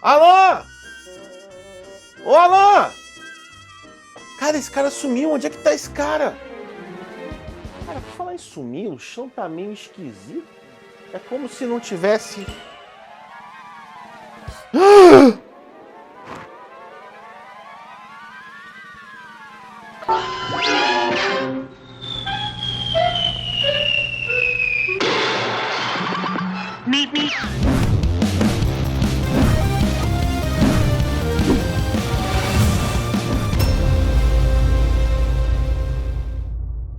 Alan! Ô, Alan! Cara, esse cara sumiu. Onde é que tá esse cara? Cara, por falar em sumir, o chão tá meio esquisito. É como se não tivesse...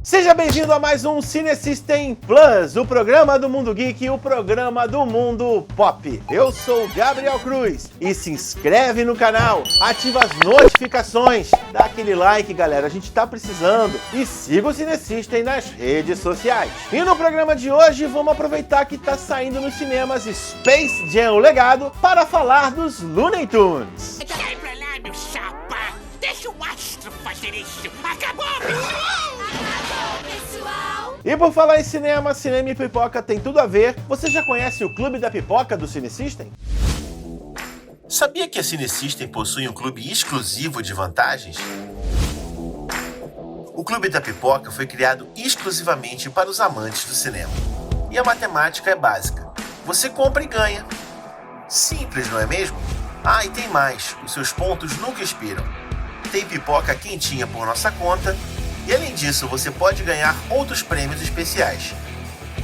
Seja bem-vindo a mais um Cinesystem Plus, o programa do Mundo Geek, o programa do Mundo Pop. Eu sou o Gabriel Cruz e se inscreve no canal, ativa as notificações, dá aquele like, galera, a gente tá precisando, e siga o Cinesystem nas redes sociais. E no programa de hoje vamos aproveitar que tá saindo nos cinemas Space Jam: O Legado para falar dos Looney Tunes. Sai pra lá, meu chapa! Deixa o astro fazer isso! Acabou! E por falar em cinema, cinema e pipoca tem tudo a ver. Você já conhece o Clube da Pipoca do Cinesystem? Sabia que a Cinesystem possui um clube exclusivo de vantagens? O Clube da Pipoca foi criado exclusivamente para os amantes do cinema. E a matemática é básica. Você compra e ganha. Simples, não é mesmo? Ah, e tem mais. Os seus pontos nunca expiram. Tem pipoca quentinha por nossa conta. E além disso, você pode ganhar outros prêmios especiais,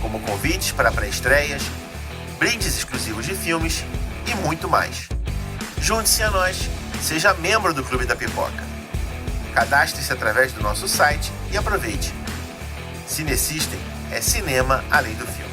como convites para pré-estreias, brindes exclusivos de filmes e muito mais. Junte-se a nós, seja membro do Clube da Pipoca. Cadastre-se através do nosso site e aproveite. Cinesystem é cinema além do filme.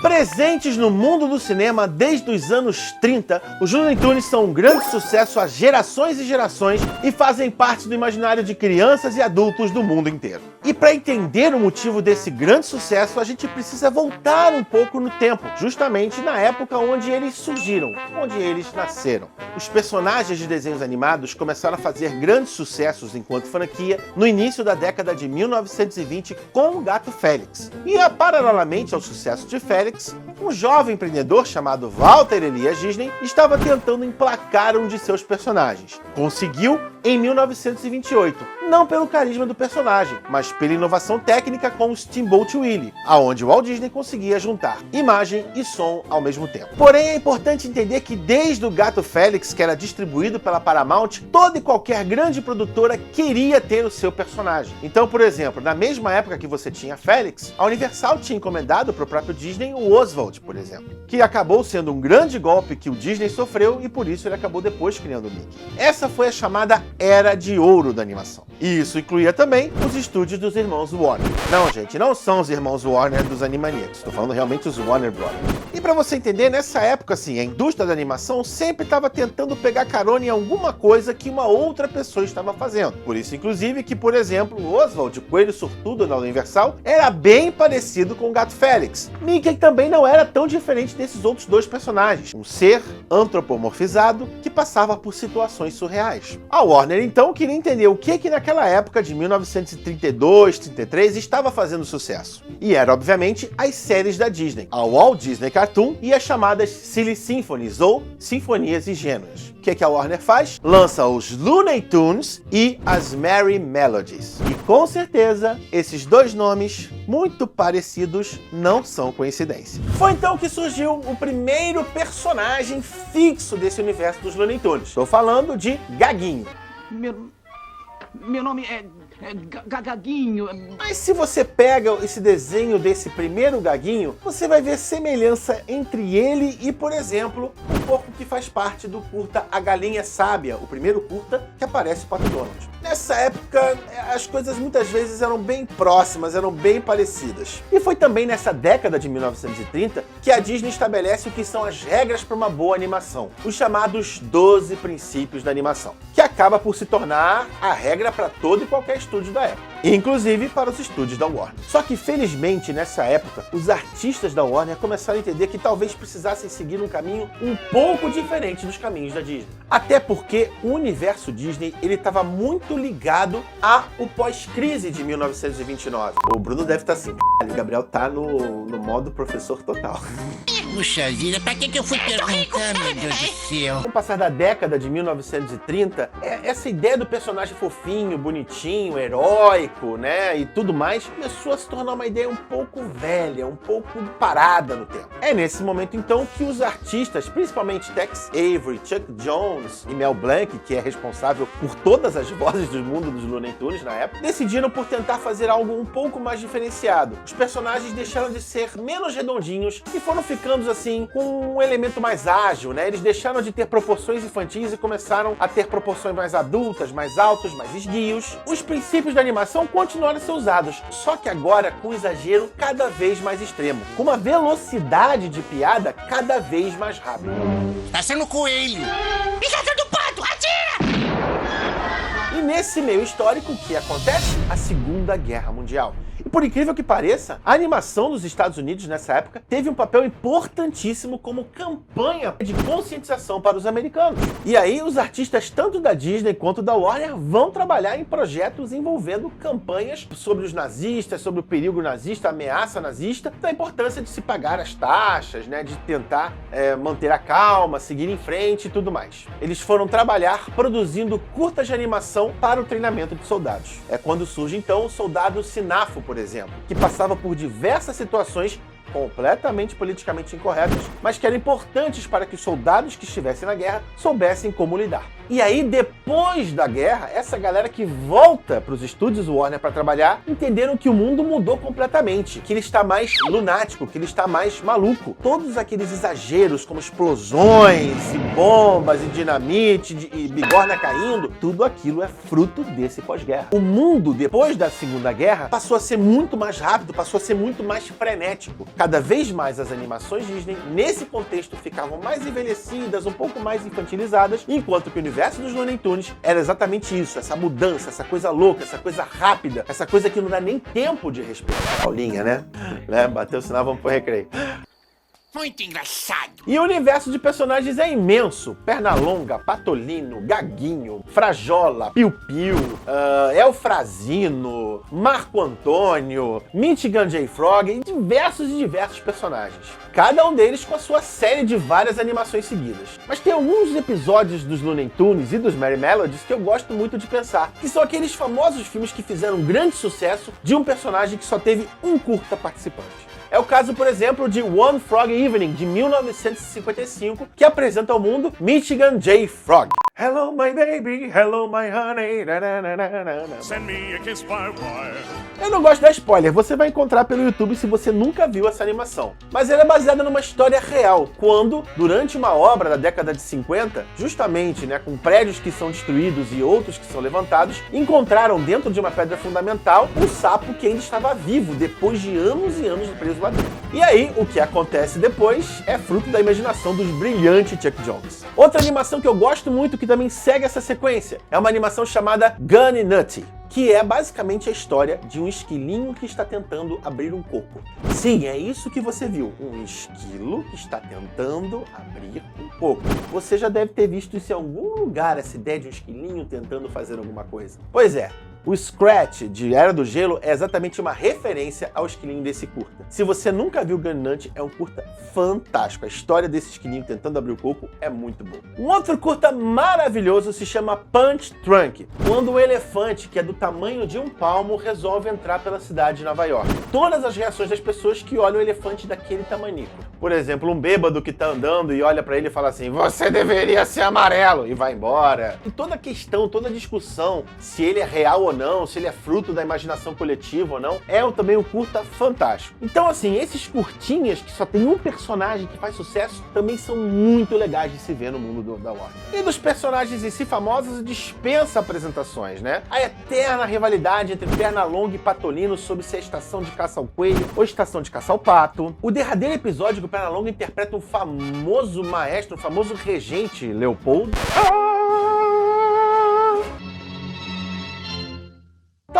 Presentes no mundo do cinema desde os anos 30, os Looney Tunes são um grande sucesso há gerações e gerações e fazem parte do imaginário de crianças e adultos do mundo inteiro. E para entender o motivo desse grande sucesso, a gente precisa voltar um pouco no tempo, justamente na época onde eles surgiram, onde eles nasceram. Os personagens de desenhos animados começaram a fazer grandes sucessos enquanto franquia no início da década de 1920 com o Gato Félix. E paralelamente ao sucesso de Félix, um jovem empreendedor chamado Walter Elias Disney estava tentando emplacar um de seus personagens. Conseguiu em 1928, não pelo carisma do personagem, mas pela inovação técnica com o Steamboat Willie, aonde o Walt Disney conseguia juntar imagem e som ao mesmo tempo. Porém, é importante entender que desde o Gato Félix, que era distribuído pela Paramount, toda e qualquer grande produtora queria ter o seu personagem. Então, por exemplo, na mesma época que você tinha Félix, a Universal tinha encomendado para o próprio Disney o Oswald, por exemplo, que acabou sendo um grande golpe que o Disney sofreu e por isso ele acabou depois criando o Mickey. Essa foi a chamada Era de Ouro da animação. E isso incluía também os estúdios dos irmãos Warner. Não, gente, não são os irmãos Warner dos Animaniacs, estou falando realmente os Warner Brothers. E para você entender, nessa época, assim, a indústria da animação sempre estava tentando pegar carona em alguma coisa que uma outra pessoa estava fazendo. Por isso, inclusive, que, por exemplo, o Oswald, o coelho sortudo da Universal, era bem parecido com o Gato Félix. Mickey também não era tão diferente desses outros dois personagens, um ser antropomorfizado que passava por situações surreais. A Warner, então, queria entender o que naquela época de 1932, 33 estava fazendo sucesso. E era, obviamente, as séries da Disney, a Walt Disney Cartoon e as chamadas Silly Symphonies, ou Sinfonias Ingênuas. O que a Warner faz? Lança os Looney Tunes e as Merry Melodies. E com certeza, esses dois nomes, muito parecidos, não são coincidência. Foi então que surgiu o primeiro personagem fixo desse universo dos Looney Tunes. Estou falando de Gaguinho. Meu nome é Gaguinho. Mas se você pega esse desenho desse primeiro Gaguinho, você vai ver semelhança entre ele e, por exemplo, um pouco que faz parte do curta A Galinha Sábia, o primeiro curta que aparece o Pato Donald. Nessa época, as coisas muitas vezes eram bem próximas, eram bem parecidas. E foi também nessa década de 1930 que a Disney estabelece o que são as regras para uma boa animação, os chamados 12 princípios da animação, que acaba por se tornar a regra para todo e qualquer estúdio da época. inclusive para os estúdios da Warner. Só que, felizmente, nessa época, os artistas da Warner começaram a entender que talvez precisassem seguir um caminho um pouco diferente dos caminhos da Disney. Até porque o universo Disney, ele estava muito ligado ao pós-crise de 1929. O Bruno deve estar assim, o Gabriel tá no modo professor total. Puxa vida, pra que eu fui perguntar, meu Deus do céu? Com o passar da década de 1930, essa ideia do personagem fofinho, bonitinho, heróico, né, e tudo mais, começou a se tornar uma ideia um pouco velha, um pouco parada no tempo. É nesse momento, então, que os artistas, principalmente Tex Avery, Chuck Jones e Mel Blanc, que é responsável por todas as vozes do mundo dos Looney Tunes na época, decidiram por tentar fazer algo um pouco mais diferenciado. Os personagens deixaram de ser menos redondinhos e foram ficando assim com um elemento mais ágil, né? Eles deixaram de ter proporções infantis e começaram a ter proporções mais adultas, mais altos, mais esguios. Os princípios da animação continuaram a ser usados, só que agora com um exagero cada vez mais extremo, com uma velocidade de piada cada vez mais rápida. Tá sendo coelho! Picada do pato, atira! E nesse meio histórico, o que acontece? A Segunda Guerra Mundial. E por incrível que pareça, a animação dos Estados Unidos nessa época teve um papel importantíssimo como campanha de conscientização para os americanos. E aí os artistas tanto da Disney quanto da Warner vão trabalhar em projetos envolvendo campanhas sobre os nazistas, sobre o perigo nazista, a ameaça nazista, da importância de se pagar as taxas, né, de tentar manter a calma, seguir em frente e tudo mais. Eles foram trabalhar produzindo curtas de animação para o treinamento de soldados. É quando surge então o soldado Sinafo, por exemplo, que passava por diversas situações completamente politicamente incorretas, mas que eram importantes para que os soldados que estivessem na guerra soubessem como lidar. E aí, depois da guerra, essa galera que volta para os estúdios Warner para trabalhar, entenderam que o mundo mudou completamente, que ele está mais lunático, que ele está mais maluco. Todos aqueles exageros, como explosões, e bombas, e dinamite, e bigorna caindo, tudo aquilo é fruto desse pós-guerra. O mundo, depois da Segunda Guerra, passou a ser muito mais rápido, passou a ser muito mais frenético. Cada vez mais as animações Disney, nesse contexto, ficavam mais envelhecidas, um pouco mais infantilizadas, enquanto que o universo dos Looney Tunes era exatamente isso, essa mudança, essa coisa louca, essa coisa rápida, essa coisa que não dá nem tempo de respirar. Paulinha, né? Bateu o sinal, vamos pro recreio. Muito engraçado. E o universo de personagens é imenso. Pernalonga, Patolino, Gaguinho, Frajola, Piu-Piu, Elfrazino, Marco Antônio, Michigan J. Frog e diversos personagens. Cada um deles com a sua série de várias animações seguidas. Mas tem alguns episódios dos Looney Tunes e dos Merry Melodies que eu gosto muito de pensar, que são aqueles famosos filmes que fizeram um grande sucesso de um personagem que só teve um curta participante. É o caso, por exemplo, de One Frog Evening, de 1955, que apresenta ao mundo Michigan J. Frog. Hello, my baby, hello, my honey. Send me a kiss by wire. Eu não gosto de dar spoiler, você vai encontrar pelo YouTube se você nunca viu essa animação. Mas ela é baseada numa história real, quando, durante uma obra da década de 50, justamente, né, com prédios que são destruídos e outros que são levantados, encontraram dentro de uma pedra fundamental um sapo que ainda estava vivo depois de anos e anos preso lá dentro. E aí, o que acontece depois é fruto da imaginação dos brilhantes Chuck Jones. Outra animação que eu gosto muito, que também segue essa sequência, é uma animação chamada Gunny Nutty, que é basicamente a história de um esquilinho que está tentando abrir um coco. Sim, é isso que você viu, um esquilo que está tentando abrir um coco. Você já deve ter visto isso em algum lugar, essa ideia de um esquilinho tentando fazer alguma coisa. Pois é. O Scratch, de Era do Gelo, é exatamente uma referência ao esquilinho desse curta. Se você nunca viu Gunny Nutty, é um curta fantástico. A história desse esquilinho tentando abrir o coco é muito boa. Um outro curta maravilhoso se chama Punch Drunk, quando um elefante, que é do tamanho de um palmo, resolve entrar pela cidade de Nova York. Todas as reações das pessoas que olham o elefante daquele tamanico. Por exemplo, um bêbado que tá andando e olha pra ele e fala assim: "Você deveria ser amarelo", e vai embora. E toda a questão, toda a discussão, se ele é real ou não, se ele é fruto da imaginação coletiva ou não, é também um curta fantástico. Então, assim, esses curtinhas que só tem um personagem que faz sucesso também são muito legais de se ver no mundo da Warner. E dos personagens em si famosos, dispensa apresentações, né? A eterna rivalidade entre Pernalonga e Patolino sobre se é estação de caça ao coelho ou estação de caça ao pato. O derradeiro episódio que o Pernalonga interpreta um famoso maestro, um famoso regente, Leopoldo.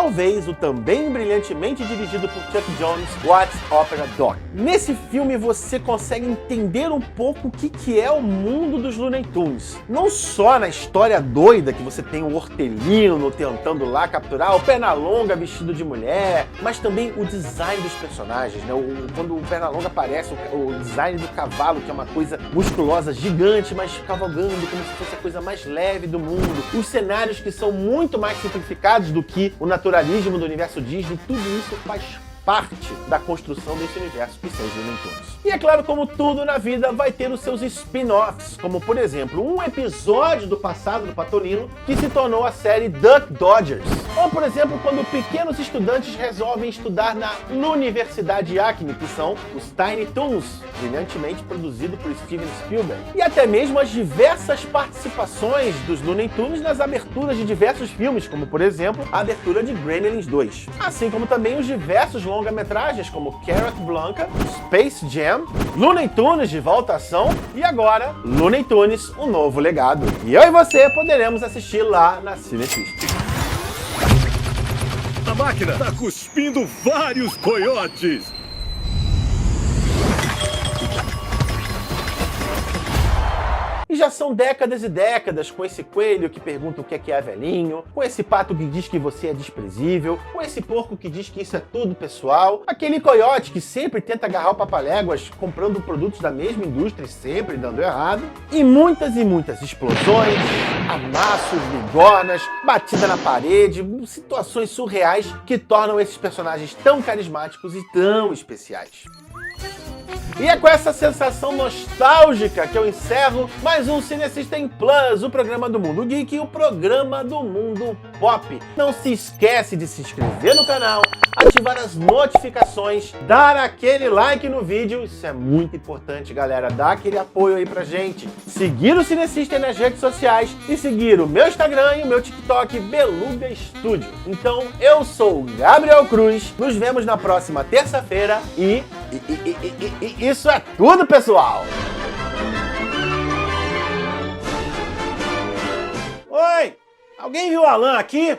talvez o também brilhantemente dirigido por Chuck Jones, What's Opera Doc. Nesse filme você consegue entender um pouco o que é o mundo dos Looney Tunes. Não só na história doida que você tem o Hortelino tentando lá capturar o Pernalonga vestido de mulher, mas também o design dos personagens, né? Quando o Pernalonga aparece, o design do cavalo, que é uma coisa musculosa, gigante, mas cavalgando como se fosse a coisa mais leve do mundo. Os cenários que são muito mais simplificados do que o naturalismo do universo Disney, tudo isso faz parte da construção desse universo que são os Looney Tunes. E é claro, como tudo na vida, vai ter os seus spin-offs, como por exemplo, um episódio do passado do Patolino que se tornou a série Duck Dodgers. Ou por exemplo, quando pequenos estudantes resolvem estudar na Universidade Acme, que são os Tiny Toons, brilhantemente produzido por Steven Spielberg. E até mesmo as diversas participações dos Looney Tunes nas aberturas de diversos filmes, como por exemplo, a abertura de Gremlins 2. Assim como também os diversos longa-metragens como Carrot Blanca, Space Jam, Looney Tunes de volta à ação e agora Looney Tunes, um novo legado. E eu e você poderemos assistir lá na Cinepista. A máquina tá cuspindo vários coiotes. E já são décadas e décadas com esse coelho que pergunta o que é velhinho, com esse pato que diz que você é desprezível, com esse porco que diz que isso é tudo pessoal, aquele coiote que sempre tenta agarrar o papaléguas comprando produtos da mesma indústria e sempre dando errado, e muitas explosões, amassos, bigornas, batida na parede, situações surreais que tornam esses personagens tão carismáticos e tão especiais. E é com essa sensação nostálgica que eu encerro mais um Cinesystem Plus, o programa do Mundo Geek e o programa do Mundo Pop. Não se esquece de se inscrever no canal, ativar as notificações, dar aquele like no vídeo, isso é muito importante, galera, dá aquele apoio aí pra gente. Seguir o Cinesystem nas redes sociais e seguir o meu Instagram e o meu TikTok, Beluga Studio. Então, eu sou o Gabriel Cruz, nos vemos na próxima terça-feira e isso é tudo, pessoal! Oi! Alguém viu o Alan aqui?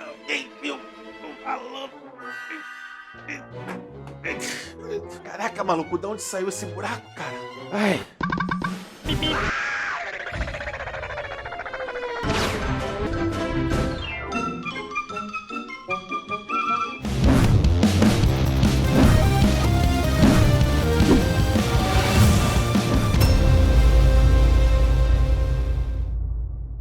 Alguém viu o Alan? Caraca, maluco, de onde saiu esse buraco, cara? Ai.